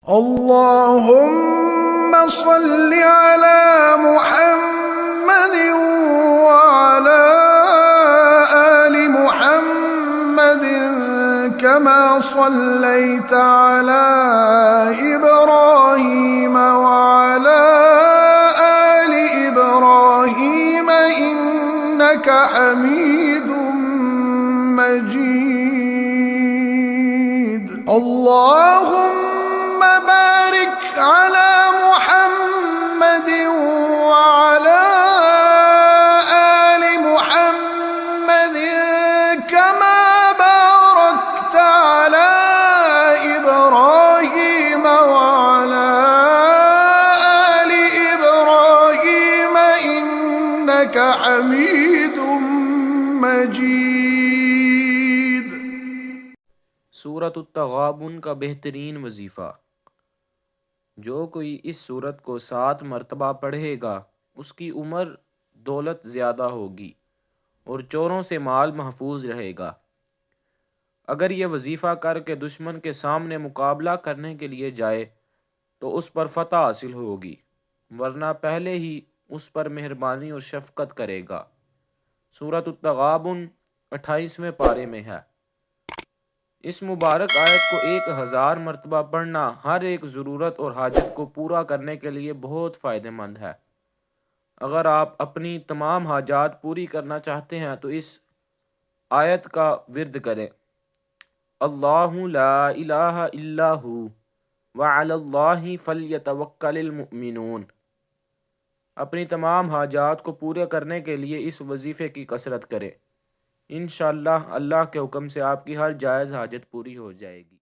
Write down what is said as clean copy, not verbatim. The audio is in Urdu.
اللهم صل على محمد وعلى آل محمد كما صليت على إبراهيم وعلى آل إبراهيم إنك حميد مجيد. اللهم بارك على محمد وعلى آل محمد كما باركت على إبراهيم وعلى آل إبراهيم إنك حميد مجيد. سورۃ التغابن کا بہترین وظیفہ۔ جو کوئی اس سورت کو 7 مرتبہ پڑھے گا اس کی عمر دولت زیادہ ہوگی اور چوروں سے مال محفوظ رہے گا۔ اگر یہ وظیفہ کر کے دشمن کے سامنے مقابلہ کرنے کے لیے جائے تو اس پر فتح حاصل ہوگی، ورنہ پہلے ہی اس پر مہربانی اور شفقت کرے گا۔ سورۃ التغابن 28ویں پارے میں ہے۔ اس مبارک آیت کو 1000 مرتبہ پڑھنا ہر ایک ضرورت اور حاجت کو پورا کرنے کے لیے بہت فائدہ مند ہے۔ اگر آپ اپنی تمام حاجات پوری کرنا چاہتے ہیں تو اس آیت کا ورد کریں۔ اللہ لا الہ الا ہو وعلی اللہ فلیتوکل المؤمنون۔ اپنی تمام حاجات کو پورے کرنے کے لیے اس وظیفے کی کثرت کریں۔ انشاءاللہ اللہ کے حکم سے آپ کی ہر جائز حاجت پوری ہو جائے گی۔